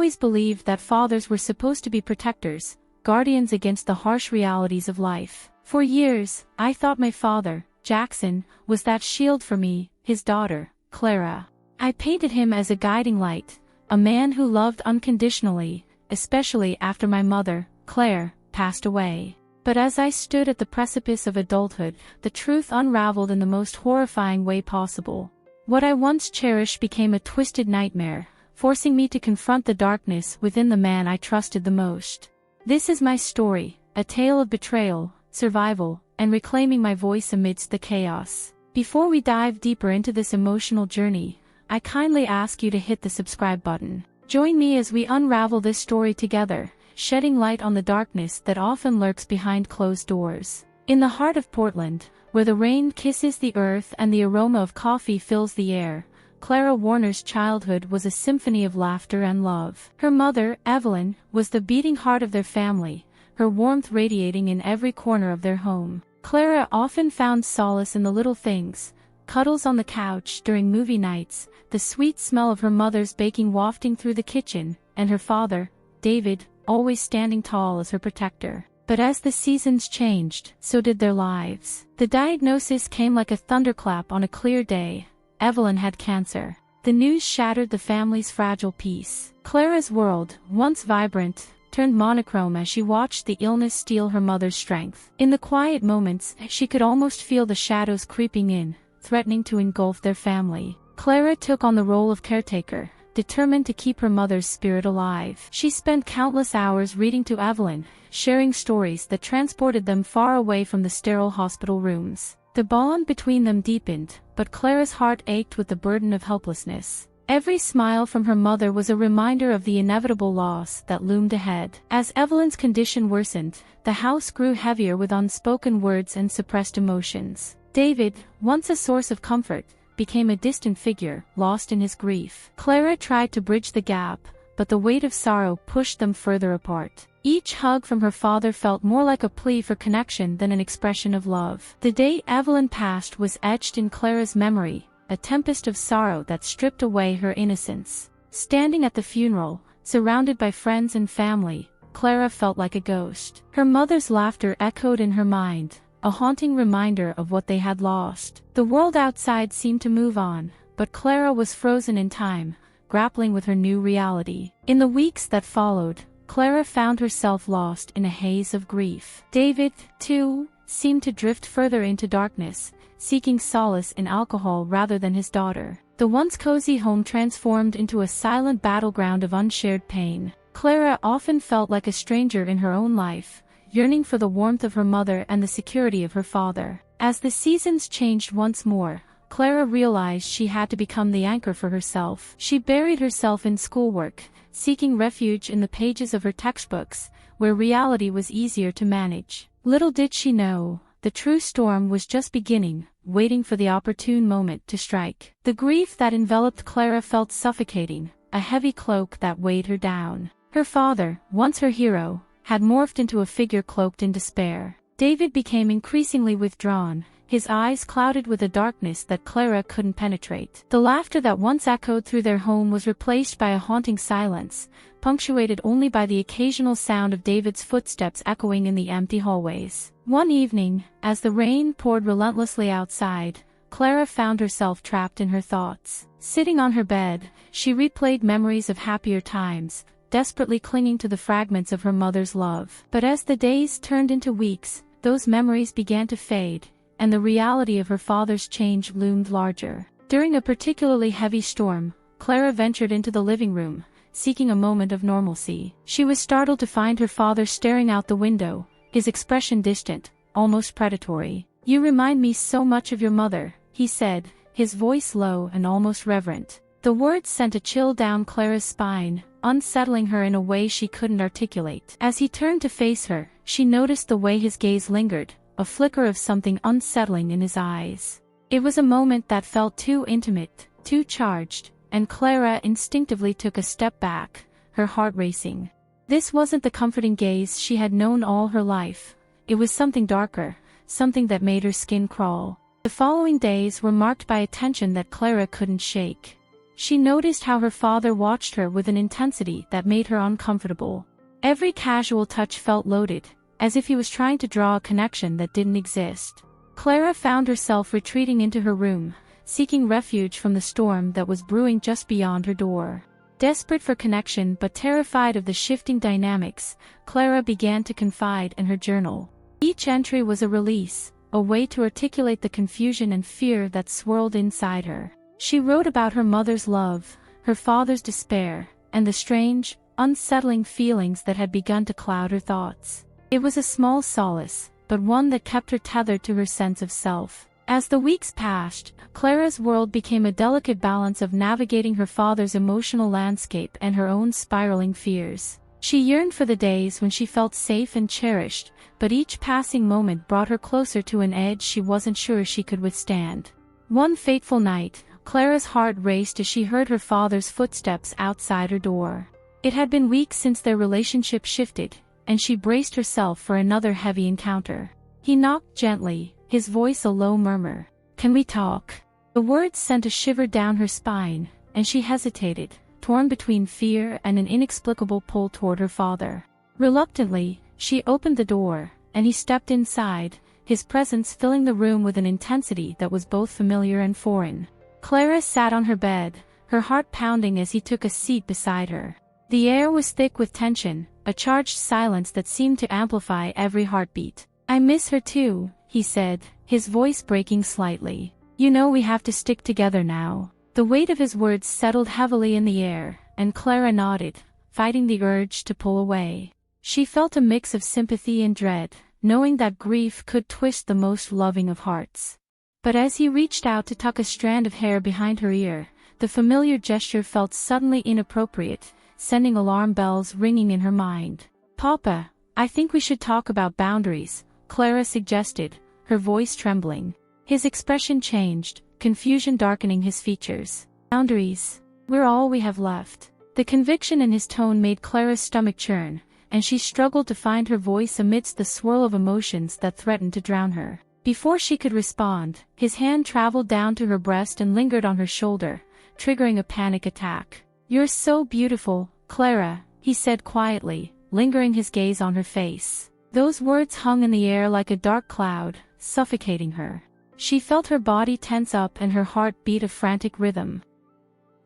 always believed that fathers were supposed to be protectors, guardians against the harsh realities of life. For years, I thought my father, Jackson, was that shield for me, his daughter, Clara. I painted him as a guiding light, a man who loved unconditionally, especially after my mother, Claire, passed away. But as I stood at the precipice of adulthood, the truth unraveled in the most horrifying way possible. What I once cherished became a twisted nightmare, forcing me to confront the darkness within the man I trusted the most. This is my story, a tale of betrayal, survival, and reclaiming my voice amidst the chaos. Before we dive deeper into this emotional journey, I kindly ask you to hit the subscribe button. Join me as we unravel this story together, shedding light on the darkness that often lurks behind closed doors. In the heart of Portland, where the rain kisses the earth and the aroma of coffee fills the air, Clara Warner's childhood was a symphony of laughter and love. Her mother, Evelyn, was the beating heart of their family, her warmth radiating in every corner of their home. Clara often found solace in the little things: cuddles on the couch during movie nights, the sweet smell of her mother's baking wafting through the kitchen, and her father, David, always standing tall as her protector. But as the seasons changed, so did their lives. The diagnosis came like a thunderclap on a clear day. Evelyn had cancer. The news shattered the family's fragile peace. Clara's world, once vibrant, turned monochrome as she watched the illness steal her mother's strength. In the quiet moments, she could almost feel the shadows creeping in, threatening to engulf their family. Clara took on the role of caretaker, determined to keep her mother's spirit alive. She spent countless hours reading to Evelyn, sharing stories that transported them far away from the sterile hospital rooms. The bond between them deepened, but Clara's heart ached with the burden of helplessness. Every smile from her mother was a reminder of the inevitable loss that loomed ahead. As Evelyn's condition worsened, the house grew heavier with unspoken words and suppressed emotions. David, once a source of comfort, became a distant figure, lost in his grief. Clara tried to bridge the gap, but the weight of sorrow pushed them further apart. Each hug from her father felt more like a plea for connection than an expression of love. The day Evelyn passed was etched in Clara's memory, a tempest of sorrow that stripped away her innocence. Standing at the funeral, surrounded by friends and family, Clara felt like a ghost. Her mother's laughter echoed in her mind, a haunting reminder of what they had lost. The world outside seemed to move on, but Clara was frozen in time, grappling with her new reality. In the weeks that followed, Clara found herself lost in a haze of grief. David, too, seemed to drift further into darkness, seeking solace in alcohol rather than his daughter. The once cozy home transformed into a silent battleground of unshared pain. Clara often felt like a stranger in her own life, yearning for the warmth of her mother and the security of her father. As the seasons changed once more, Clara realized she had to become the anchor for herself. She buried herself in schoolwork, seeking refuge in the pages of her textbooks, where reality was easier to manage. Little did she know, the true storm was just beginning, waiting for the opportune moment to strike. The grief that enveloped Clara felt suffocating, a heavy cloak that weighed her down. Her father, once her hero, had morphed into a figure cloaked in despair. David became increasingly withdrawn, his eyes clouded with a darkness that Clara couldn't penetrate. The laughter that once echoed through their home was replaced by a haunting silence, punctuated only by the occasional sound of David's footsteps echoing in the empty hallways. One evening, as the rain poured relentlessly outside, Clara found herself trapped in her thoughts. Sitting on her bed, she replayed memories of happier times, desperately clinging to the fragments of her mother's love. But as the days turned into weeks, those memories began to fade, and the reality of her father's change loomed larger. During a particularly heavy storm, Clara ventured into the living room, seeking a moment of normalcy. She was startled to find her father staring out the window, his expression distant, almost predatory. "You remind me so much of your mother," he said, his voice low and almost reverent. The words sent a chill down Clara's spine, unsettling her in a way she couldn't articulate. As he turned to face her, she noticed the way his gaze lingered, a flicker of something unsettling in his eyes. It was a moment that felt too intimate, too charged, and Clara instinctively took a step back, her heart racing. This wasn't the comforting gaze she had known all her life. It was something darker, something that made her skin crawl. The following days were marked by a tension that Clara couldn't shake. She noticed how her father watched her with an intensity that made her uncomfortable. Every casual touch felt loaded, as if he was trying to draw a connection that didn't exist. Clara found herself retreating into her room, seeking refuge from the storm that was brewing just beyond her door. Desperate for connection but terrified of the shifting dynamics, Clara began to confide in her journal. Each entry was a release, a way to articulate the confusion and fear that swirled inside her. She wrote about her mother's love, her father's despair, and the strange, unsettling feelings that had begun to cloud her thoughts. It was a small solace, but one that kept her tethered to her sense of self. As the weeks passed, Clara's world became a delicate balance of navigating her father's emotional landscape and her own spiraling fears. She yearned for the days when she felt safe and cherished, but each passing moment brought her closer to an edge she wasn't sure she could withstand. One fateful night, Clara's heart raced as she heard her father's footsteps outside her door. It had been weeks since their relationship shifted, and she braced herself for another heavy encounter. He knocked gently, his voice a low murmur. "Can we talk?" The words sent a shiver down her spine, and she hesitated, torn between fear and an inexplicable pull toward her father. Reluctantly, she opened the door, and he stepped inside, his presence filling the room with an intensity that was both familiar and foreign. Clara sat on her bed, her heart pounding as he took a seat beside her. The air was thick with tension, a charged silence that seemed to amplify every heartbeat. "I miss her too," he said, his voice breaking slightly. "You know we have to stick together now." The weight of his words settled heavily in the air, and Clara nodded, fighting the urge to pull away. She felt a mix of sympathy and dread, knowing that grief could twist the most loving of hearts. But as he reached out to tuck a strand of hair behind her ear, the familiar gesture felt suddenly inappropriate, sending alarm bells ringing in her mind. "Papa, I think we should talk about boundaries," Clara suggested, her voice trembling. His expression changed, confusion darkening his features. "Boundaries? We're all we have left." The conviction in his tone made Clara's stomach churn, and she struggled to find her voice amidst the swirl of emotions that threatened to drown her. Before she could respond, his hand traveled down to her breast and lingered on her shoulder, triggering a panic attack. "You're so beautiful, Clara," he said quietly, lingering his gaze on her face. Those words hung in the air like a dark cloud, suffocating her. She felt her body tense up and her heart beat a frantic rhythm.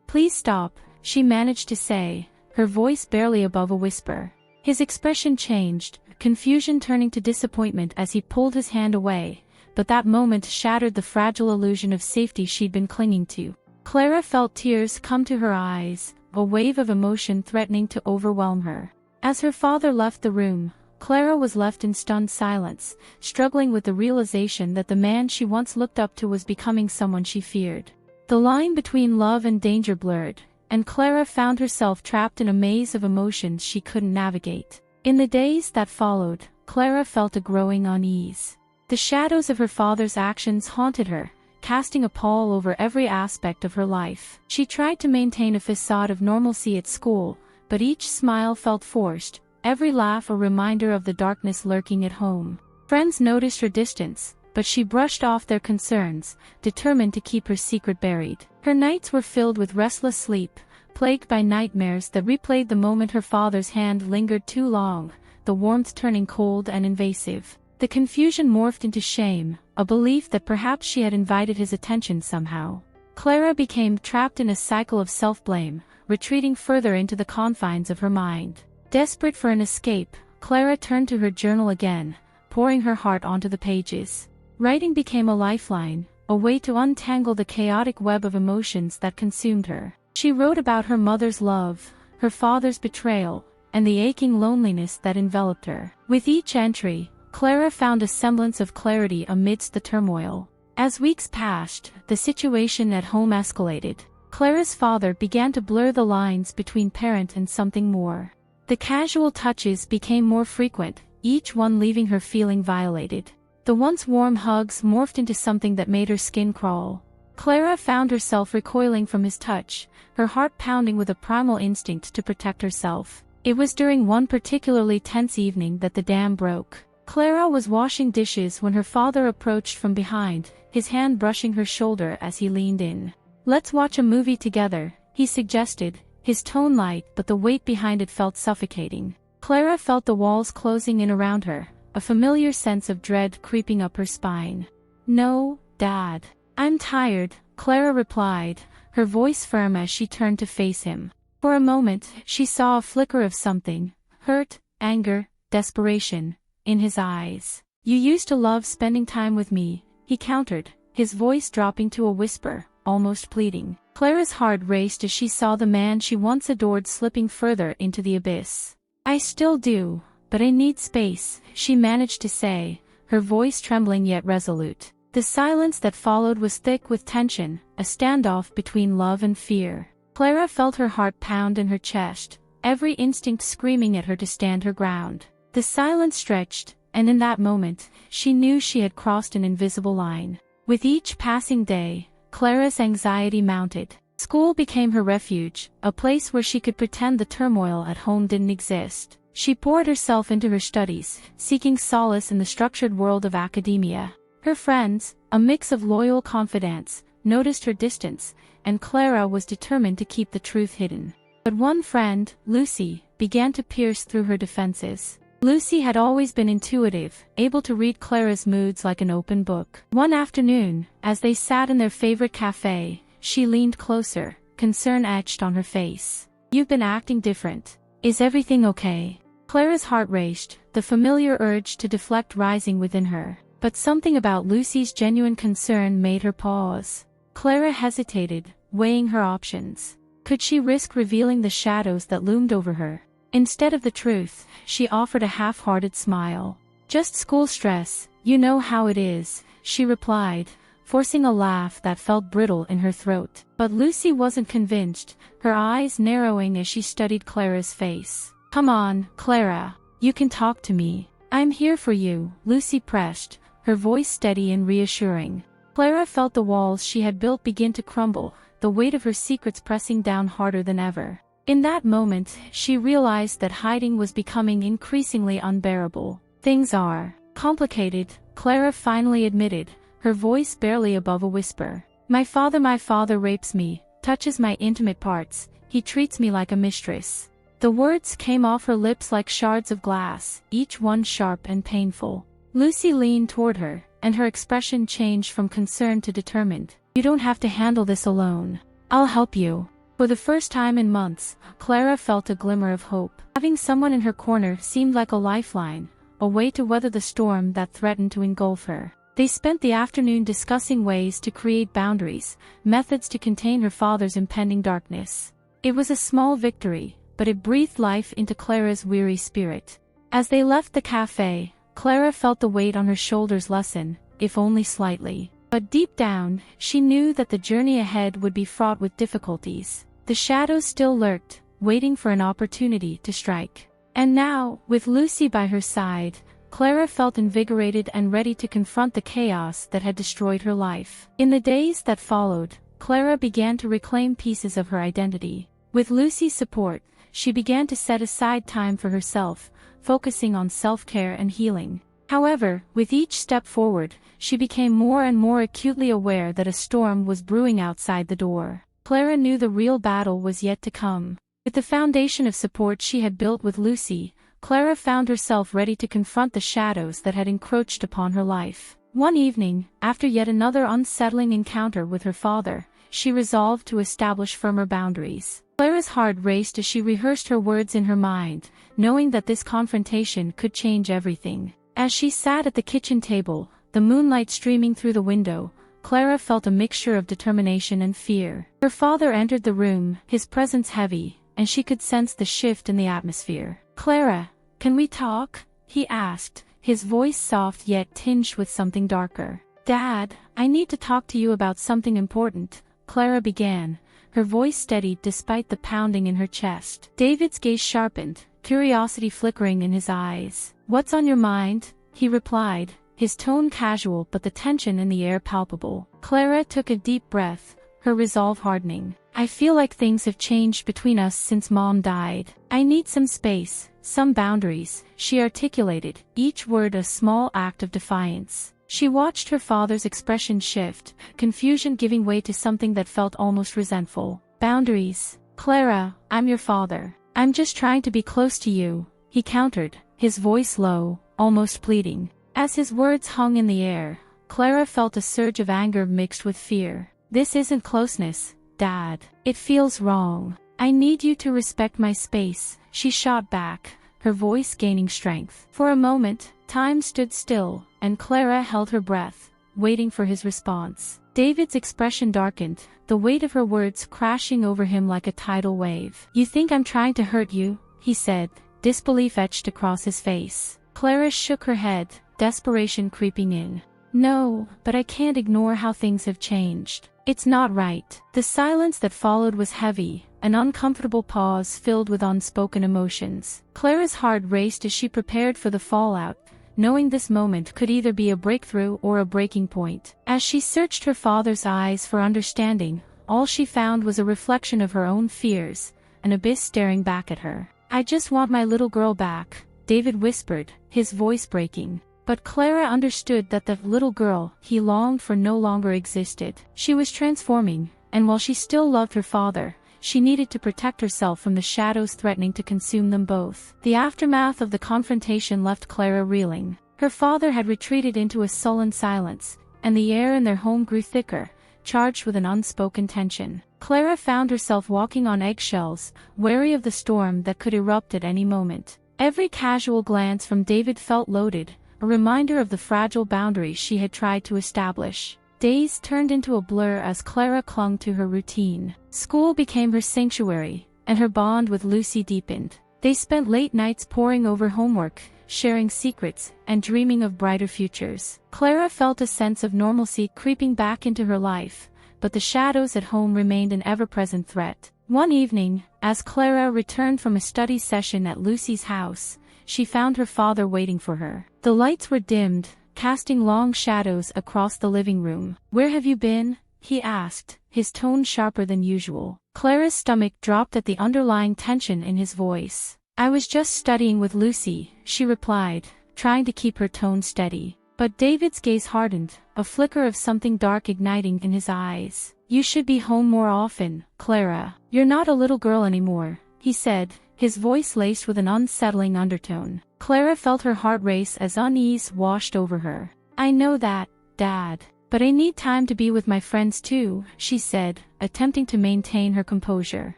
"Please stop," she managed to say, her voice barely above a whisper. His expression changed, confusion turning to disappointment as he pulled his hand away, but that moment shattered the fragile illusion of safety she'd been clinging to. Clara felt tears come to her eyes, a wave of emotion threatening to overwhelm her. As her father left the room, Clara was left in stunned silence, struggling with the realization that the man she once looked up to was becoming someone she feared. The line between love and danger blurred, and Clara found herself trapped in a maze of emotions she couldn't navigate. In the days that followed, Clara felt a growing unease. The shadows of her father's actions haunted her, casting a pall over every aspect of her life. She tried to maintain a facade of normalcy at school, but each smile felt forced, every laugh a reminder of the darkness lurking at home. Friends noticed her distance, but she brushed off their concerns, determined to keep her secret buried. Her nights were filled with restless sleep, plagued by nightmares that replayed the moment her father's hand lingered too long, the warmth turning cold and invasive. The confusion morphed into shame, a belief that perhaps she had invited his attention somehow. Clara became trapped in a cycle of self-blame, retreating further into the confines of her mind. Desperate for an escape, Clara turned to her journal again, pouring her heart onto the pages. Writing became a lifeline, a way to untangle the chaotic web of emotions that consumed her. She wrote about her mother's love, her father's betrayal, and the aching loneliness that enveloped her. With each entry, Clara found a semblance of clarity amidst the turmoil. As weeks passed, the situation at home escalated. Clara's father began to blur the lines between parent and something more. The casual touches became more frequent, each one leaving her feeling violated. The once warm hugs morphed into something that made her skin crawl. Clara found herself recoiling from his touch, her heart pounding with a primal instinct to protect herself. It was during one particularly tense evening that the dam broke. Clara was washing dishes when her father approached from behind, his hand brushing her shoulder as he leaned in. "Let's watch a movie together," he suggested, his tone light but the weight behind it felt suffocating. Clara felt the walls closing in around her, a familiar sense of dread creeping up her spine. "No, Dad. I'm tired," Clara replied, her voice firm as she turned to face him. For a moment, she saw a flicker of something, hurt, anger, desperation, in his eyes. "You used to love spending time with me," he countered, his voice dropping to a whisper, almost pleading. Clara's heart raced as she saw the man she once adored slipping further into the abyss. "I still do, but I need space," she managed to say, her voice trembling yet resolute. The silence that followed was thick with tension, a standoff between love and fear. Clara felt her heart pound in her chest, every instinct screaming at her to stand her ground. The silence stretched, and in that moment, she knew she had crossed an invisible line. With each passing day, Clara's anxiety mounted. School became her refuge, a place where she could pretend the turmoil at home didn't exist. She poured herself into her studies, seeking solace in the structured world of academia. Her friends, a mix of loyal confidants, noticed her distance, and Clara was determined to keep the truth hidden. But one friend, Lucy, began to pierce through her defenses. Lucy had always been intuitive, able to read Clara's moods like an open book. One afternoon, as they sat in their favorite cafe, she leaned closer, concern etched on her face. "You've been acting different. Is everything okay?" Clara's heart raced, the familiar urge to deflect rising within her. But something about Lucy's genuine concern made her pause. Clara hesitated, weighing her options. Could she risk revealing the shadows that loomed over her? Instead of the truth, she offered a half-hearted smile. "Just school stress, you know how it is," she replied, forcing a laugh that felt brittle in her throat. But Lucy wasn't convinced, her eyes narrowing as she studied Clara's face. "Come on, Clara. You can talk to me. I'm here for you," Lucy pressed, her voice steady and reassuring. Clara felt the walls she had built begin to crumble, the weight of her secrets pressing down harder than ever. In that moment, she realized that hiding was becoming increasingly unbearable. "Things are complicated," Clara finally admitted, her voice barely above a whisper. My father rapes me, touches my intimate parts, he treats me like a mistress." The words came off her lips like shards of glass, each one sharp and painful. Lucy leaned toward her, and her expression changed from concern to determined. "You don't have to handle this alone. I'll help you." For the first time in months, Clara felt a glimmer of hope. Having someone in her corner seemed like a lifeline, a way to weather the storm that threatened to engulf her. They spent the afternoon discussing ways to create boundaries, methods to contain her father's impending darkness. It was a small victory, but it breathed life into Clara's weary spirit. As they left the cafe, Clara felt the weight on her shoulders lessen, if only slightly. But deep down, she knew that the journey ahead would be fraught with difficulties. The shadows still lurked, waiting for an opportunity to strike. And now, with Lucy by her side, Clara felt invigorated and ready to confront the chaos that had destroyed her life. In the days that followed, Clara began to reclaim pieces of her identity. With Lucy's support, she began to set aside time for herself, focusing on self-care and healing. However, with each step forward, she became more and more acutely aware that a storm was brewing outside the door. Clara knew the real battle was yet to come. With the foundation of support she had built with Lucy, Clara found herself ready to confront the shadows that had encroached upon her life. One evening, after yet another unsettling encounter with her father, she resolved to establish firmer boundaries. Clara's heart raced as she rehearsed her words in her mind, knowing that this confrontation could change everything. As she sat at the kitchen table, the moonlight streaming through the window, Clara felt a mixture of determination and fear. Her father entered the room, his presence heavy, and she could sense the shift in the atmosphere. "Clara, can we talk?" he asked, his voice soft yet tinged with something darker. "Dad, I need to talk to you about something important," Clara began, her voice steady despite the pounding in her chest. David's gaze sharpened, curiosity flickering in his eyes. "What's on your mind?" he replied, his tone casual but the tension in the air palpable. Clara took a deep breath, her resolve hardening. "I feel like things have changed between us since Mom died. I need some space, some boundaries," she articulated, each word a small act of defiance. She watched her father's expression shift, confusion giving way to something that felt almost resentful. Boundaries. Clara, I'm your father. I'm just trying to be close to you, he countered, his voice low, almost pleading. As his words hung in the air, Clara felt a surge of anger mixed with fear. This isn't closeness, Dad. It feels wrong. I need you to respect my space, she shot back, her voice gaining strength. For a moment, time stood still, and Clara held her breath, waiting for his response. David's expression darkened, the weight of her words crashing over him like a tidal wave. You think I'm trying to hurt you? He said, disbelief etched across his face. Clara shook her head, desperation creeping in. No, but I can't ignore how things have changed. It's not right. The silence that followed was heavy, an uncomfortable pause filled with unspoken emotions. Clara's heart raced as she prepared for the fallout, knowing this moment could either be a breakthrough or a breaking point. As she searched her father's eyes for understanding, all she found was a reflection of her own fears, an abyss staring back at her. I just want my little girl back, David whispered, his voice breaking. But Clara understood that the little girl he longed for no longer existed. She was transforming, and while she still loved her father, she needed to protect herself from the shadows threatening to consume them both. The aftermath of the confrontation left Clara reeling. Her father had retreated into a sullen silence, and the air in their home grew thicker, charged with an unspoken tension. Clara found herself walking on eggshells, wary of the storm that could erupt at any moment. Every casual glance from David felt loaded, a reminder of the fragile boundaries she had tried to establish. Days turned into a blur as Clara clung to her routine. School became her sanctuary, and her bond with Lucy deepened. They spent late nights poring over homework, sharing secrets, and dreaming of brighter futures. Clara felt a sense of normalcy creeping back into her life, but the shadows at home remained an ever-present threat. One evening, as Clara returned from a study session at Lucy's house, she found her father waiting for her. The lights were dimmed, casting long shadows across the living room. Where have you been? He asked, his tone sharper than usual. Clara's stomach dropped at the underlying tension in his voice. I was just studying with Lucy, she replied, trying to keep her tone steady. But David's gaze hardened, a flicker of something dark igniting in his eyes. You should be home more often, Clara. You're not a little girl anymore, he said, his voice laced with an unsettling undertone. Clara felt her heart race as unease washed over her. I know that, Dad. But I need time to be with my friends too, she said, attempting to maintain her composure.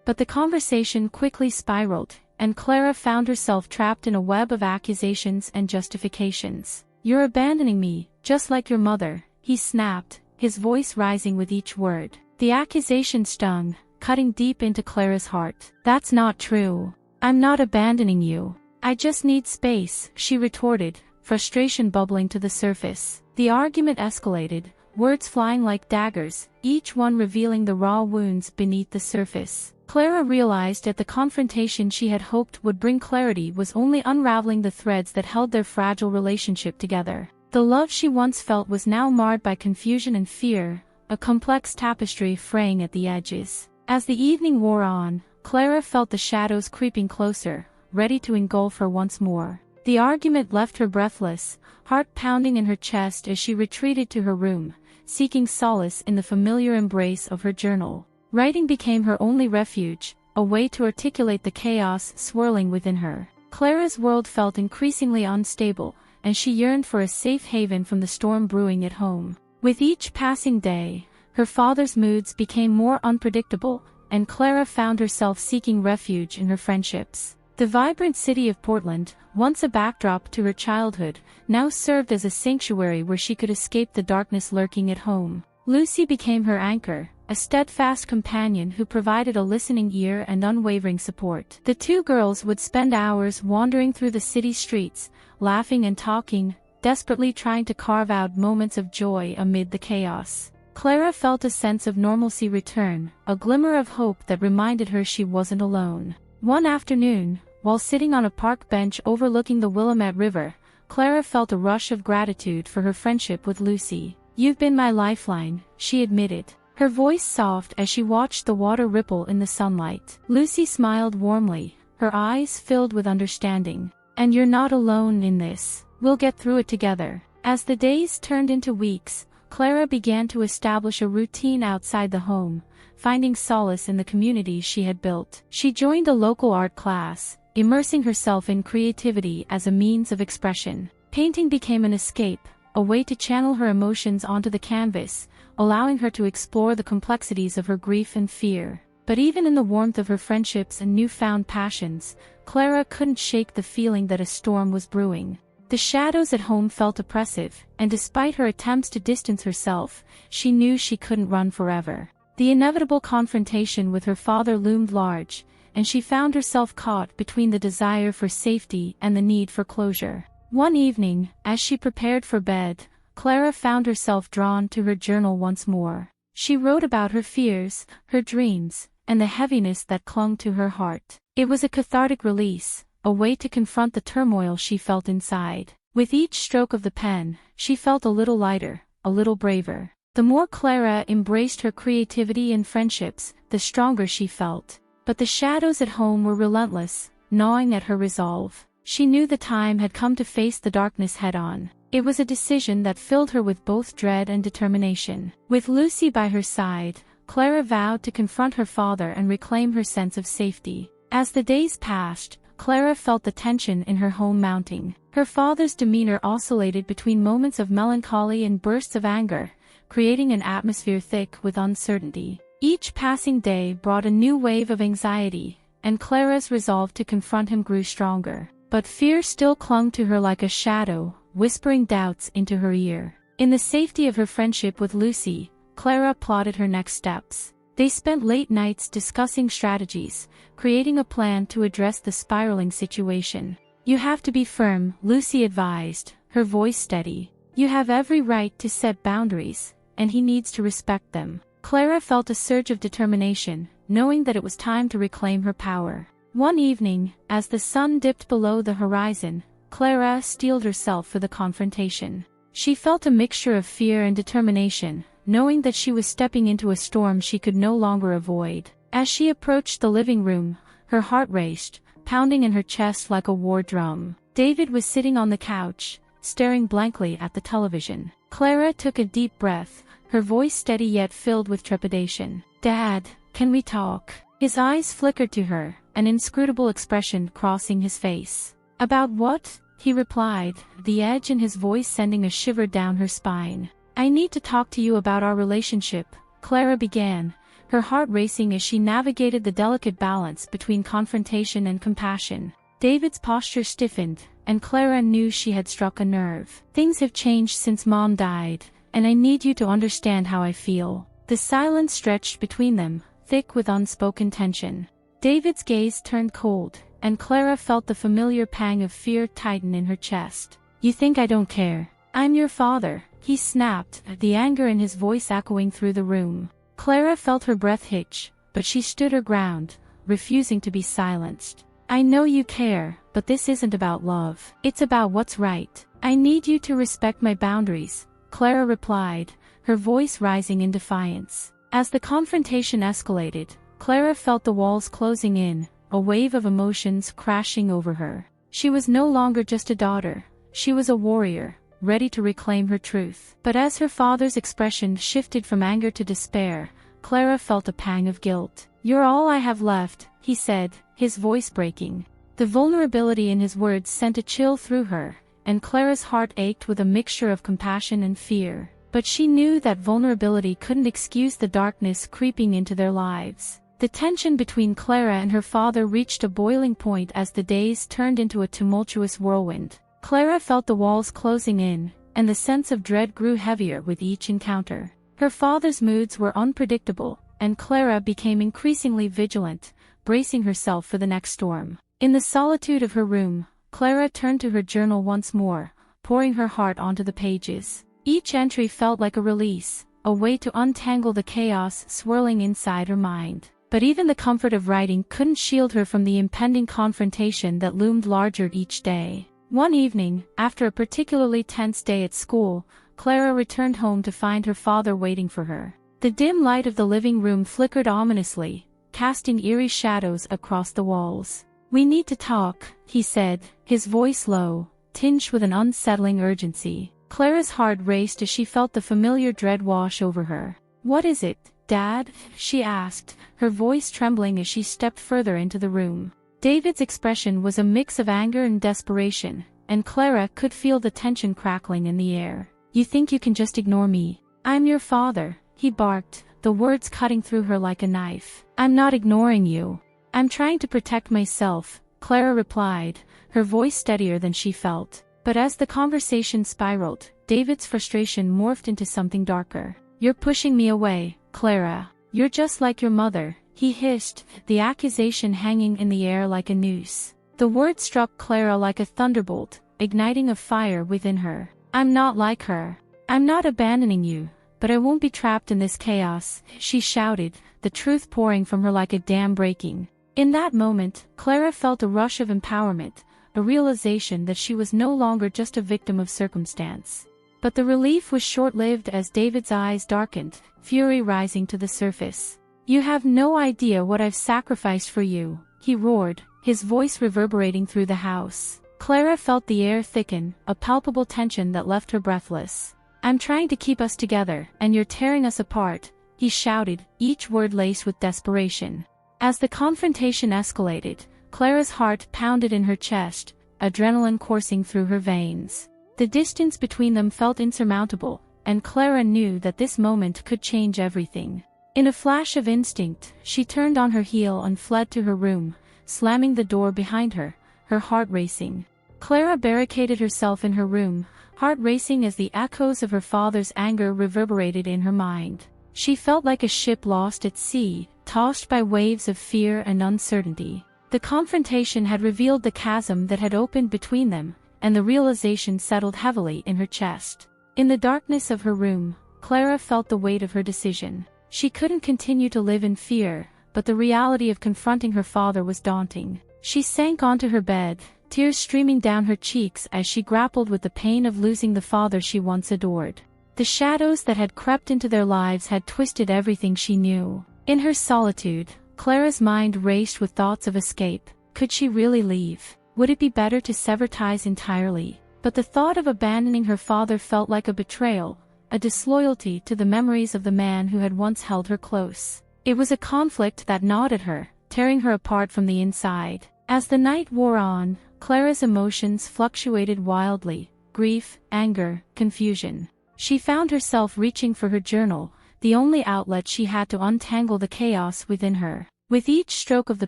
But the conversation quickly spiraled, and Clara found herself trapped in a web of accusations and justifications. You're abandoning me, just like your mother, he snapped, his voice rising with each word. The accusation stung, cutting deep into Clara's heart. That's not true. I'm not abandoning you. I just need space, she retorted, frustration bubbling to the surface. The argument escalated, words flying like daggers, each one revealing the raw wounds beneath the surface. Clara realized that the confrontation she had hoped would bring clarity was only unraveling the threads that held their fragile relationship together. The love she once felt was now marred by confusion and fear, a complex tapestry fraying at the edges. As the evening wore on, Clara felt the shadows creeping closer, ready to engulf her once more. The argument left her breathless, heart pounding in her chest as she retreated to her room, seeking solace in the familiar embrace of her journal. Writing became her only refuge, a way to articulate the chaos swirling within her. Clara's world felt increasingly unstable, and she yearned for a safe haven from the storm brewing at home. With each passing day, her father's moods became more unpredictable, and Clara found herself seeking refuge in her friendships. The vibrant city of Portland, once a backdrop to her childhood, now served as a sanctuary where she could escape the darkness lurking at home. Lucy became her anchor, a steadfast companion who provided a listening ear and unwavering support. The two girls would spend hours wandering through the city streets, laughing and talking, desperately trying to carve out moments of joy amid the chaos. Clara felt a sense of normalcy return, a glimmer of hope that reminded her she wasn't alone. One afternoon, while sitting on a park bench overlooking the Willamette River, Clara felt a rush of gratitude for her friendship with Lucy. You've been my lifeline, she admitted, her voice soft as she watched the water ripple in the sunlight. Lucy smiled warmly, her eyes filled with understanding. And you're not alone in this. We'll get through it together. As the days turned into weeks, Clara began to establish a routine outside the home, finding solace in the community she had built. She joined a local art class, immersing herself in creativity as a means of expression. Painting became an escape, a way to channel her emotions onto the canvas, allowing her to explore the complexities of her grief and fear. But even in the warmth of her friendships and newfound passions, Clara couldn't shake the feeling that a storm was brewing. The shadows at home felt oppressive, and despite her attempts to distance herself, she knew she couldn't run forever. The inevitable confrontation with her father loomed large, and she found herself caught between the desire for safety and the need for closure. One evening, as she prepared for bed, Clara found herself drawn to her journal once more. She wrote about her fears, her dreams, and the heaviness that clung to her heart. It was a cathartic release, a way to confront the turmoil she felt inside. With each stroke of the pen, she felt a little lighter, a little braver. The more Clara embraced her creativity and friendships, the stronger she felt. But the shadows at home were relentless, gnawing at her resolve. She knew the time had come to face the darkness head-on. It was a decision that filled her with both dread and determination. With Lucy by her side, Clara vowed to confront her father and reclaim her sense of safety. As the days passed, Clara felt the tension in her home mounting. Her father's demeanor oscillated between moments of melancholy and bursts of anger, creating an atmosphere thick with uncertainty. Each passing day brought a new wave of anxiety, and Clara's resolve to confront him grew stronger. But fear still clung to her like a shadow, whispering doubts into her ear. In the safety of her friendship with Lucy, Clara plotted her next steps. They spent late nights discussing strategies, creating a plan to address the spiraling situation. "You have to be firm," Lucy advised, her voice steady. "You have every right to set boundaries, and he needs to respect them." Clara felt a surge of determination, knowing that it was time to reclaim her power. One evening, as the sun dipped below the horizon, Clara steeled herself for the confrontation. She felt a mixture of fear and determination, knowing that she was stepping into a storm she could no longer avoid. As she approached the living room, her heart raced, pounding in her chest like a war drum. David was sitting on the couch, staring blankly at the television. Clara took a deep breath, her voice steady yet filled with trepidation. "Dad, can we talk?" His eyes flickered to her, an inscrutable expression crossing his face. "About what?" he replied, the edge in his voice sending a shiver down her spine. "I need to talk to you about our relationship," Clara began, her heart racing as she navigated the delicate balance between confrontation and compassion. David's posture stiffened, and Clara knew she had struck a nerve. "Things have changed since Mom died, and I need you to understand how I feel." The silence stretched between them, thick with unspoken tension. David's gaze turned cold, and Clara felt the familiar pang of fear tighten in her chest. "You think I don't care? I'm your father," he snapped, the anger in his voice echoing through the room. Clara felt her breath hitch, but she stood her ground, refusing to be silenced. "I know you care, but this isn't about love. It's about what's right. I need you to respect my boundaries," Clara replied, her voice rising in defiance. As the confrontation escalated, Clara felt the walls closing in, a wave of emotions crashing over her. She was no longer just a daughter, she was a warrior, ready to reclaim her truth. But as her father's expression shifted from anger to despair, Clara felt a pang of guilt. "You're all I have left," he said, his voice breaking. The vulnerability in his words sent a chill through her, and Clara's heart ached with a mixture of compassion and fear. But she knew that vulnerability couldn't excuse the darkness creeping into their lives. The tension between Clara and her father reached a boiling point as the days turned into a tumultuous whirlwind. Clara felt the walls closing in, and the sense of dread grew heavier with each encounter. Her father's moods were unpredictable, and Clara became increasingly vigilant, bracing herself for the next storm. In the solitude of her room, Clara turned to her journal once more, pouring her heart onto the pages. Each entry felt like a release, a way to untangle the chaos swirling inside her mind. But even the comfort of writing couldn't shield her from the impending confrontation that loomed larger each day. One evening, after a particularly tense day at school, Clara returned home to find her father waiting for her. The dim light of the living room flickered ominously, casting eerie shadows across the walls. "We need to talk," he said, his voice low, tinged with an unsettling urgency. Clara's heart raced as she felt the familiar dread wash over her. "What is it, Dad?" she asked, her voice trembling as she stepped further into the room. David's expression was a mix of anger and desperation, and Clara could feel the tension crackling in the air. "You think you can just ignore me? I'm your father," he barked, the words cutting through her like a knife. "I'm not ignoring you. I'm trying to protect myself," Clara replied, her voice steadier than she felt. But as the conversation spiraled, David's frustration morphed into something darker. "You're pushing me away, Clara. You're just like your mother," he hissed, the accusation hanging in the air like a noose. The word struck Clara like a thunderbolt, igniting a fire within her. "I'm not like her. I'm not abandoning you, but I won't be trapped in this chaos," she shouted, the truth pouring from her like a dam breaking. In that moment, Clara felt a rush of empowerment, a realization that she was no longer just a victim of circumstance. But the relief was short-lived as David's eyes darkened, fury rising to the surface. "You have no idea what I've sacrificed for you," he roared, his voice reverberating through the house. Clara felt the air thicken, a palpable tension that left her breathless. "I'm trying to keep us together, and you're tearing us apart," he shouted, each word laced with desperation. As the confrontation escalated, Clara's heart pounded in her chest, adrenaline coursing through her veins. The distance between them felt insurmountable, and Clara knew that this moment could change everything. In a flash of instinct, she turned on her heel and fled to her room, slamming the door behind her, her heart racing. Clara barricaded herself in her room, heart racing as the echoes of her father's anger reverberated in her mind. She felt like a ship lost at sea, tossed by waves of fear and uncertainty. The confrontation had revealed the chasm that had opened between them, and the realization settled heavily in her chest. In the darkness of her room, Clara felt the weight of her decision. She couldn't continue to live in fear, but the reality of confronting her father was daunting. She sank onto her bed, tears streaming down her cheeks as she grappled with the pain of losing the father she once adored. The shadows that had crept into their lives had twisted everything she knew. In her solitude, Clara's mind raced with thoughts of escape. Could she really leave? Would it be better to sever ties entirely? But the thought of abandoning her father felt like a betrayal, a disloyalty to the memories of the man who had once held her close. It was a conflict that gnawed at her, tearing her apart from the inside. As the night wore on, Clara's emotions fluctuated wildly: grief, anger, confusion. She found herself reaching for her journal, the only outlet she had to untangle the chaos within her. With each stroke of the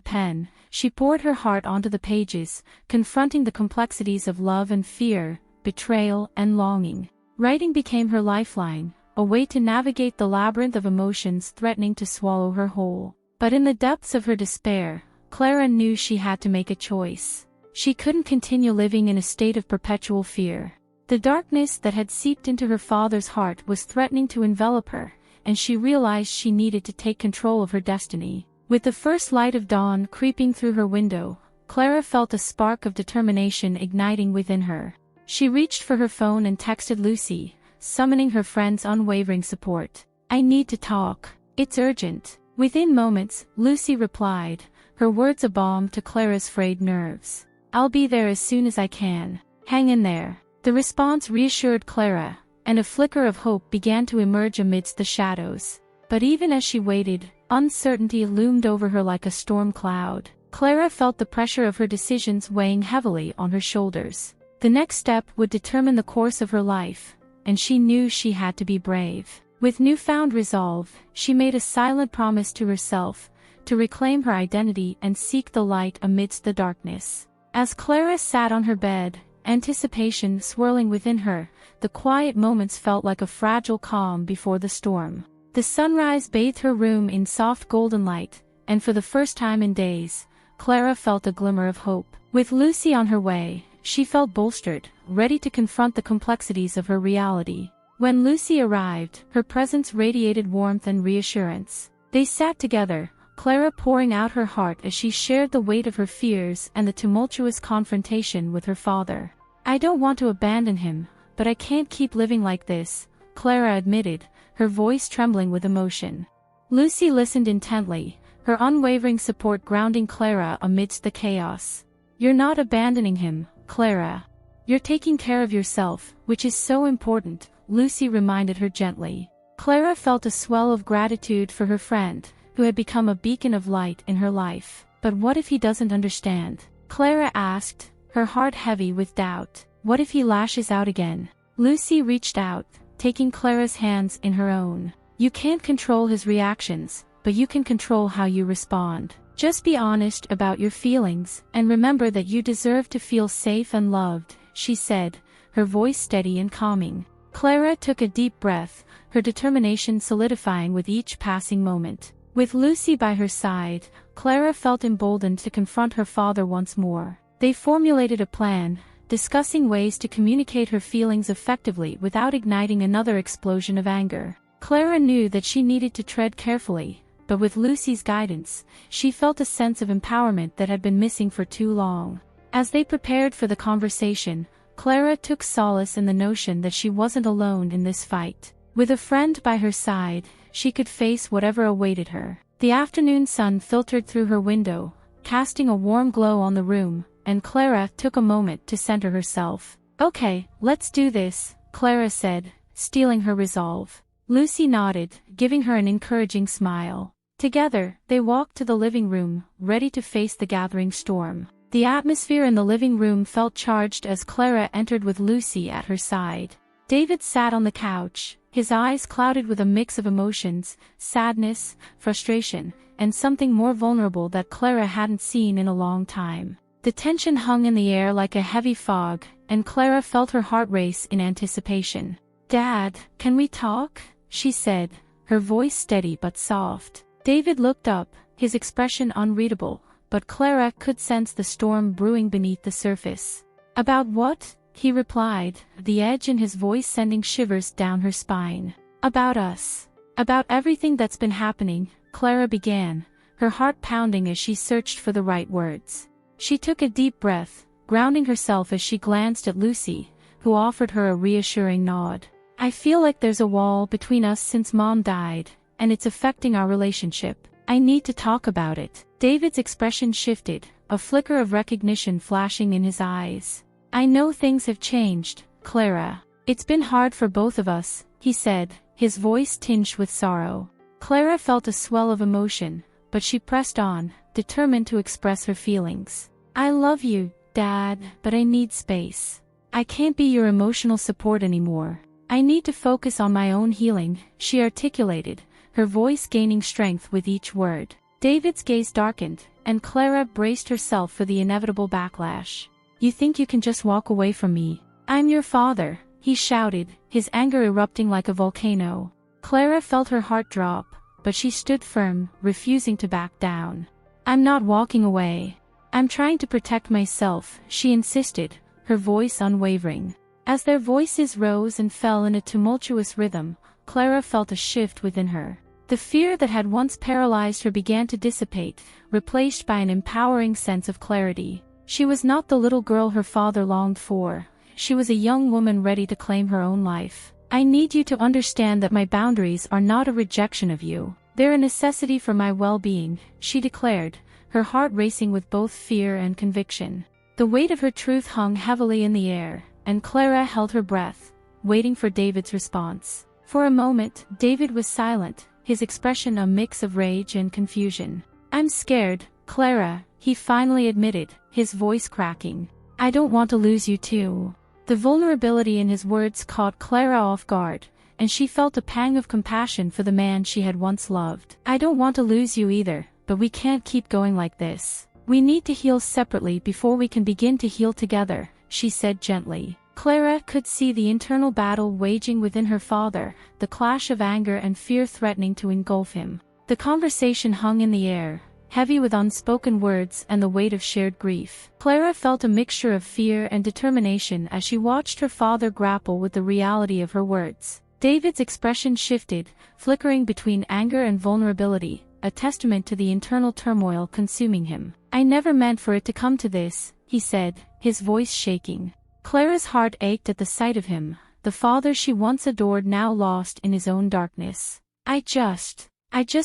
pen, she poured her heart onto the pages, confronting the complexities of love and fear, betrayal and longing. Writing became her lifeline, a way to navigate the labyrinth of emotions threatening to swallow her whole. But in the depths of her despair, Clara knew she had to make a choice. She couldn't continue living in a state of perpetual fear. The darkness that had seeped into her father's heart was threatening to envelop her, and she realized she needed to take control of her destiny. With the first light of dawn creeping through her window, Clara felt a spark of determination igniting within her. She reached for her phone and texted Lucy, summoning her friend's unwavering support. "I need to talk. It's urgent." Within moments, Lucy replied, her words a balm to Clara's frayed nerves. "I'll be there as soon as I can. Hang in there." The response reassured Clara, and a flicker of hope began to emerge amidst the shadows. But even as she waited, uncertainty loomed over her like a storm cloud. Clara felt the pressure of her decisions weighing heavily on her shoulders. The next step would determine the course of her life, and she knew she had to be brave. With newfound resolve, she made a silent promise to herself, to reclaim her identity and seek the light amidst the darkness. As Clara sat on her bed, anticipation swirling within her, the quiet moments felt like a fragile calm before the storm. The sunrise bathed her room in soft golden light, and for the first time in days, Clara felt a glimmer of hope. With Lucy on her way, she felt bolstered, ready to confront the complexities of her reality. When Lucy arrived, her presence radiated warmth and reassurance. They sat together, Clara pouring out her heart as she shared the weight of her fears and the tumultuous confrontation with her father. "I don't want to abandon him, but I can't keep living like this," Clara admitted, her voice trembling with emotion. Lucy listened intently, her unwavering support grounding Clara amidst the chaos. "You're not abandoning him, Clara. You're taking care of yourself, which is so important, Lucy reminded her gently. Clara felt a swell of gratitude for her friend, who had become a beacon of light in her life. But what if he doesn't understand? Clara asked, her heart heavy with doubt. What if he lashes out again? Lucy reached out, taking Clara's hands in her own. You can't control his reactions, but you can control how you respond. Just be honest about your feelings, and remember that you deserve to feel safe and loved, she said, her voice steady and calming. Clara took a deep breath, her determination solidifying with each passing moment. With Lucy by her side, Clara felt emboldened to confront her father once more. They formulated a plan, discussing ways to communicate her feelings effectively without igniting another explosion of anger. Clara knew that she needed to tread carefully, but with Lucy's guidance, she felt a sense of empowerment that had been missing for too long. As they prepared for the conversation, Clara took solace in the notion that she wasn't alone in this fight. With a friend by her side, she could face whatever awaited her. The afternoon sun filtered through her window, casting a warm glow on the room, and Clara took a moment to center herself. Okay, let's do this, Clara said, steeling her resolve. Lucy nodded, giving her an encouraging smile. Together, they walked to the living room, ready to face the gathering storm. The atmosphere in the living room felt charged as Clara entered with Lucy at her side. David sat on the couch, his eyes clouded with a mix of emotions, sadness, frustration, and something more vulnerable that Clara hadn't seen in a long time. The tension hung in the air like a heavy fog, and Clara felt her heart race in anticipation. "Dad, can we talk?" she said, her voice steady but soft. David looked up, his expression unreadable, but Clara could sense the storm brewing beneath the surface. "About what?" he replied, the edge in his voice sending shivers down her spine. "About us. About everything that's been happening," Clara began, her heart pounding as she searched for the right words. She took a deep breath, grounding herself as she glanced at Lucy, who offered her a reassuring nod. "I feel like there's a wall between us since Mom died, and it's affecting our relationship. I need to talk about it." David's expression shifted, a flicker of recognition flashing in his eyes. "I know things have changed, Clara. It's been hard for both of us," he said, his voice tinged with sorrow. Clara felt a swell of emotion, but she pressed on, determined to express her feelings. "I love you, Dad, but I need space. I can't be your emotional support anymore. I need to focus on my own healing," she articulated, her voice gaining strength with each word. David's gaze darkened, and Clara braced herself for the inevitable backlash. "You think you can just walk away from me? I'm your father," he shouted, his anger erupting like a volcano. Clara felt her heart drop, but she stood firm, refusing to back down. "I'm not walking away. I'm trying to protect myself," she insisted, her voice unwavering. As their voices rose and fell in a tumultuous rhythm, Clara felt a shift within her. The fear that had once paralyzed her began to dissipate, replaced by an empowering sense of clarity. She was not the little girl her father longed for. She was a young woman ready to claim her own life. "I need you to understand that my boundaries are not a rejection of you. They're a necessity for my well-being," she declared, her heart racing with both fear and conviction. The weight of her truth hung heavily in the air, and Clara held her breath, waiting for David's response. For a moment, David was silent, his expression a mix of rage and confusion. "I'm scared, Clara," he finally admitted, his voice cracking. "I don't want to lose you too." The vulnerability in his words caught Clara off guard, and she felt a pang of compassion for the man she had once loved. "I don't want to lose you either, but we can't keep going like this. We need to heal separately before we can begin to heal together," she said gently. Clara could see the internal battle waging within her father, the clash of anger and fear threatening to engulf him. The conversation hung in the air, heavy with unspoken words and the weight of shared grief. Clara felt a mixture of fear and determination as she watched her father grapple with the reality of her words. David's expression shifted, flickering between anger and vulnerability, a testament to the internal turmoil consuming him. "I never meant for it to come to this," he said, his voice shaking. Clara's heart ached at the sight of him, the father she once adored now lost in his own darkness. I just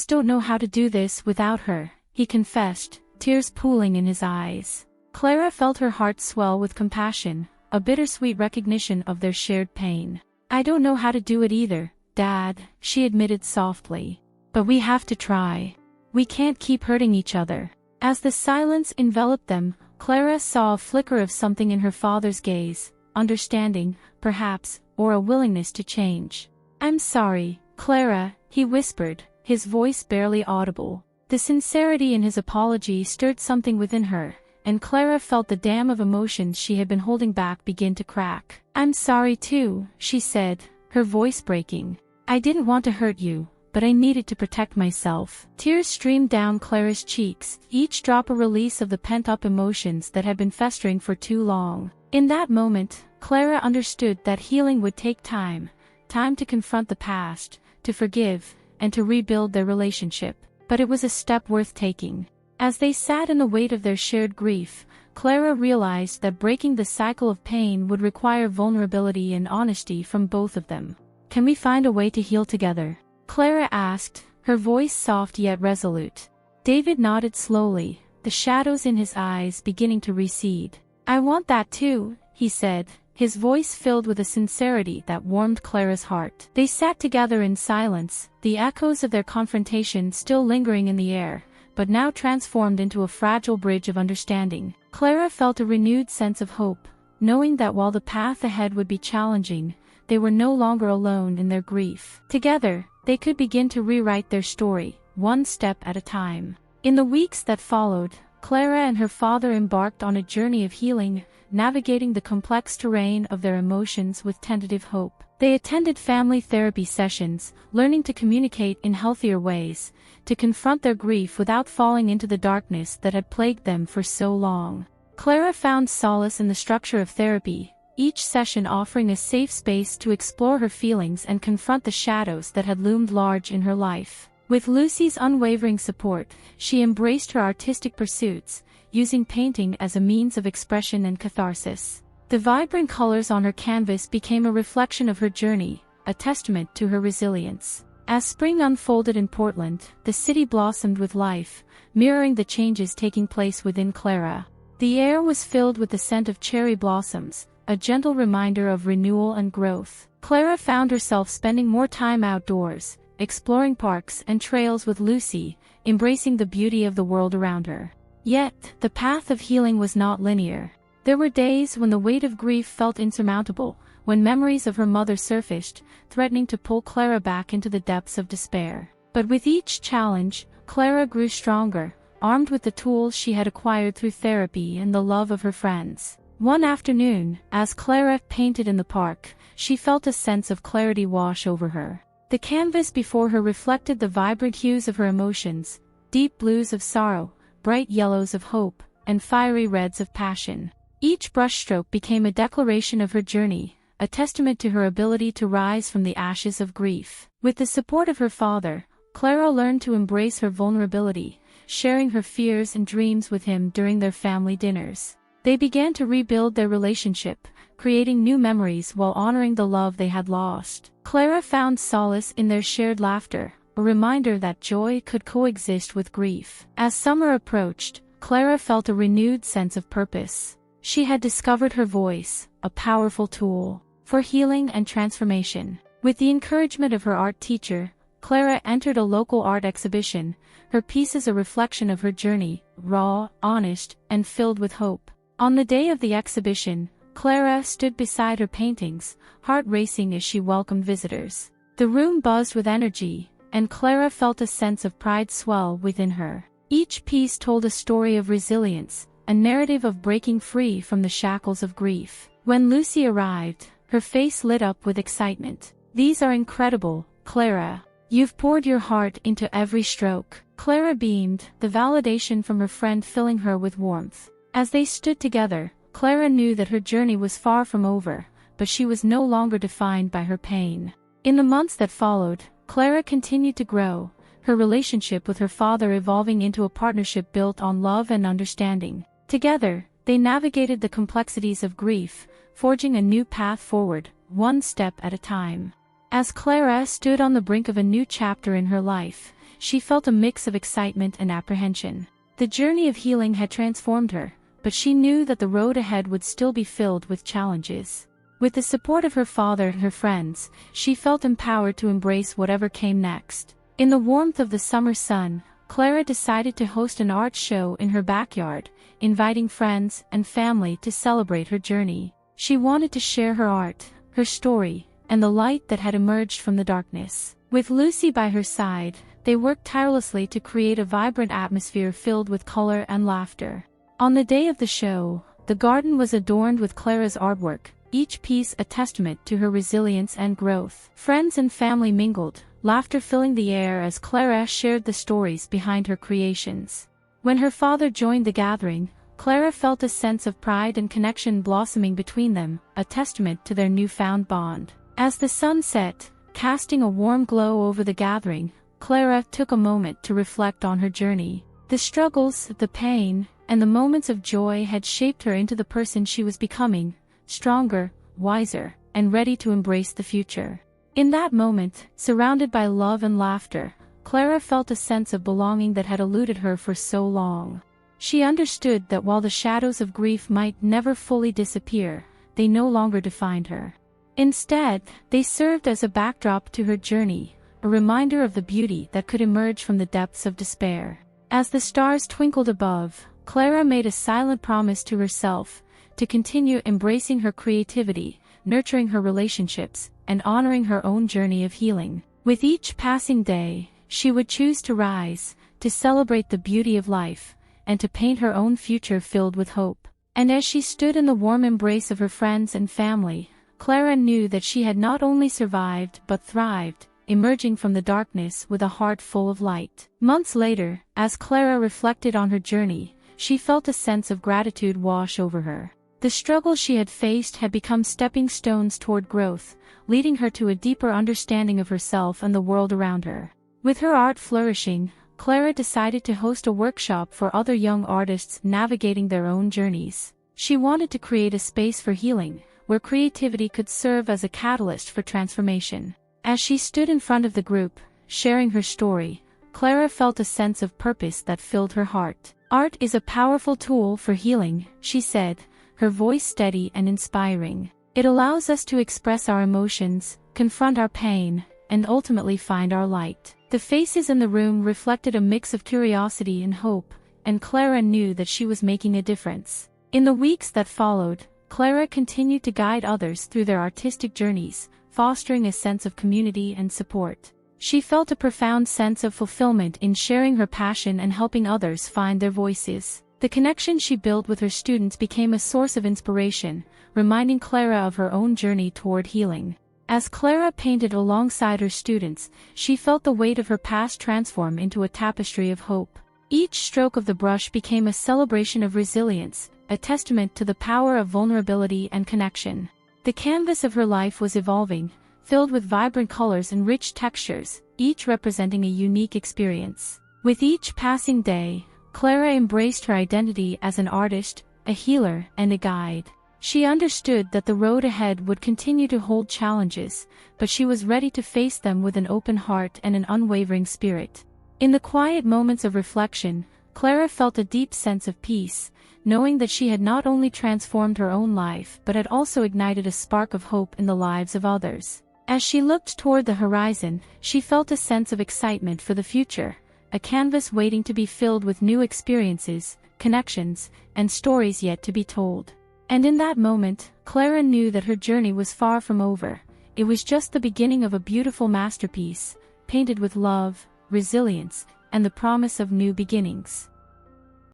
don't know how to do this without her," he confessed, tears pooling in his eyes. Clara felt her heart swell with compassion, a bittersweet recognition of their shared pain. "I don't know how to do it either, Dad," she admitted softly. "But we have to try. We can't keep hurting each other." As the silence enveloped them, Clara saw a flicker of something in her father's gaze, understanding, perhaps, or a willingness to change. "I'm sorry, Clara," he whispered, his voice barely audible. The sincerity in his apology stirred something within her, and Clara felt the dam of emotions she had been holding back begin to crack. "I'm sorry too," she said, her voice breaking. "I didn't want to hurt you, but I needed to protect myself." Tears streamed down Clara's cheeks, each drop a release of the pent-up emotions that had been festering for too long. In that moment, Clara understood that healing would take time to confront the past, to forgive, and to rebuild their relationship. But it was a step worth taking. As they sat in the weight of their shared grief, Clara realized that breaking the cycle of pain would require vulnerability and honesty from both of them. "Can we find a way to heal together?" Clara asked, her voice soft yet resolute. David nodded slowly, the shadows in his eyes beginning to recede. "I want that too," he said, his voice filled with a sincerity that warmed Clara's heart. They sat together in silence, the echoes of their confrontation still lingering in the air, but now transformed into a fragile bridge of understanding. Clara felt a renewed sense of hope, knowing that while the path ahead would be challenging, they were no longer alone in their grief. Together, they could begin to rewrite their story, one step at a time. In the weeks that followed, Clara and her father embarked on a journey of healing, navigating the complex terrain of their emotions with tentative hope. They attended family therapy sessions, learning to communicate in healthier ways, to confront their grief without falling into the darkness that had plagued them for so long. Clara found solace in the structure of therapy, each session offering a safe space to explore her feelings and confront the shadows that had loomed large in her life. With Lucy's unwavering support, she embraced her artistic pursuits, using painting as a means of expression and catharsis. The vibrant colors on her canvas became a reflection of her journey, a testament to her resilience. As spring unfolded in Portland, the city blossomed with life, mirroring the changes taking place within Clara. The air was filled with the scent of cherry blossoms, a gentle reminder of renewal and growth. Clara found herself spending more time outdoors, exploring parks and trails with Lucy, embracing the beauty of the world around her. Yet, the path of healing was not linear. There were days when the weight of grief felt insurmountable, when memories of her mother surfaced, threatening to pull Clara back into the depths of despair. But with each challenge, Clara grew stronger, armed with the tools she had acquired through therapy and the love of her friends. One afternoon, as Clara painted in the park, she felt a sense of clarity wash over her. The canvas before her reflected the vibrant hues of her emotions, deep blues of sorrow, bright yellows of hope, and fiery reds of passion. Each brushstroke became a declaration of her journey, a testament to her ability to rise from the ashes of grief. With the support of her father, Clara learned to embrace her vulnerability, sharing her fears and dreams with him during their family dinners. They began to rebuild their relationship, creating new memories while honoring the love they had lost. Clara found solace in their shared laughter, a reminder that joy could coexist with grief. As summer approached, Clara felt a renewed sense of purpose. She had discovered her voice, a powerful tool for healing and transformation. With the encouragement of her art teacher, Clara entered a local art exhibition, her pieces a reflection of her journey, raw, honest, and filled with hope. On the day of the exhibition, Clara stood beside her paintings, heart racing as she welcomed visitors. The room buzzed with energy, and Clara felt a sense of pride swell within her. Each piece told a story of resilience, a narrative of breaking free from the shackles of grief. When Lucy arrived, her face lit up with excitement. "These are incredible, Clara. You've poured your heart into every stroke." Clara beamed, the validation from her friend filling her with warmth. As they stood together, Clara knew that her journey was far from over, but she was no longer defined by her pain. In the months that followed, Clara continued to grow, her relationship with her father evolving into a partnership built on love and understanding. Together, they navigated the complexities of grief, forging a new path forward, one step at a time. As Clara stood on the brink of a new chapter in her life, she felt a mix of excitement and apprehension. The journey of healing had transformed her, but she knew that the road ahead would still be filled with challenges. With the support of her father and her friends, she felt empowered to embrace whatever came next. In the warmth of the summer sun, Clara decided to host an art show in her backyard, inviting friends and family to celebrate her journey. She wanted to share her art, her story, and the light that had emerged from the darkness. With Lucy by her side, they worked tirelessly to create a vibrant atmosphere filled with color and laughter. On the day of the show, the garden was adorned with Clara's artwork, each piece a testament to her resilience and growth. Friends and family mingled, laughter filling the air as Clara shared the stories behind her creations. When her father joined the gathering, Clara felt a sense of pride and connection blossoming between them, a testament to their newfound bond. As the sun set, casting a warm glow over the gathering, Clara took a moment to reflect on her journey. The struggles, the pain, and the moments of joy had shaped her into the person she was becoming, stronger, wiser, and ready to embrace the future. In that moment, surrounded by love and laughter, Clara felt a sense of belonging that had eluded her for so long. She understood that while the shadows of grief might never fully disappear, they no longer defined her. Instead, they served as a backdrop to her journey, a reminder of the beauty that could emerge from the depths of despair. As the stars twinkled above, Clara made a silent promise to herself to continue embracing her creativity, nurturing her relationships, and honoring her own journey of healing. With each passing day, she would choose to rise, to celebrate the beauty of life, and to paint her own future filled with hope. And as she stood in the warm embrace of her friends and family, Clara knew that she had not only survived but thrived, emerging from the darkness with a heart full of light. Months later, as Clara reflected on her journey, she felt a sense of gratitude wash over her. The struggles she had faced had become stepping stones toward growth, leading her to a deeper understanding of herself and the world around her. With her art flourishing, Clara decided to host a workshop for other young artists navigating their own journeys. She wanted to create a space for healing, where creativity could serve as a catalyst for transformation. As she stood in front of the group, sharing her story, Clara felt a sense of purpose that filled her heart. Art is a powerful tool for healing, she said, her voice steady and inspiring. It allows us to express our emotions, confront our pain, and ultimately find our light. The faces in the room reflected a mix of curiosity and hope, and Clara knew that she was making a difference. In the weeks that followed, Clara continued to guide others through their artistic journeys, fostering a sense of community and support. She felt a profound sense of fulfillment in sharing her passion and helping others find their voices. The connection she built with her students became a source of inspiration, reminding Clara of her own journey toward healing. As Clara painted alongside her students, she felt the weight of her past transform into a tapestry of hope. Each stroke of the brush became a celebration of resilience, a testament to the power of vulnerability and connection. The canvas of her life was evolving, filled with vibrant colors and rich textures, each representing a unique experience. With each passing day, Clara embraced her identity as an artist, a healer, and a guide. She understood that the road ahead would continue to hold challenges, but she was ready to face them with an open heart and an unwavering spirit. In the quiet moments of reflection, Clara felt a deep sense of peace, knowing that she had not only transformed her own life but had also ignited a spark of hope in the lives of others. As she looked toward the horizon, she felt a sense of excitement for the future, a canvas waiting to be filled with new experiences, connections, and stories yet to be told. And in that moment, Clara knew that her journey was far from over. It was just the beginning of a beautiful masterpiece, painted with love, resilience, and the promise of new beginnings.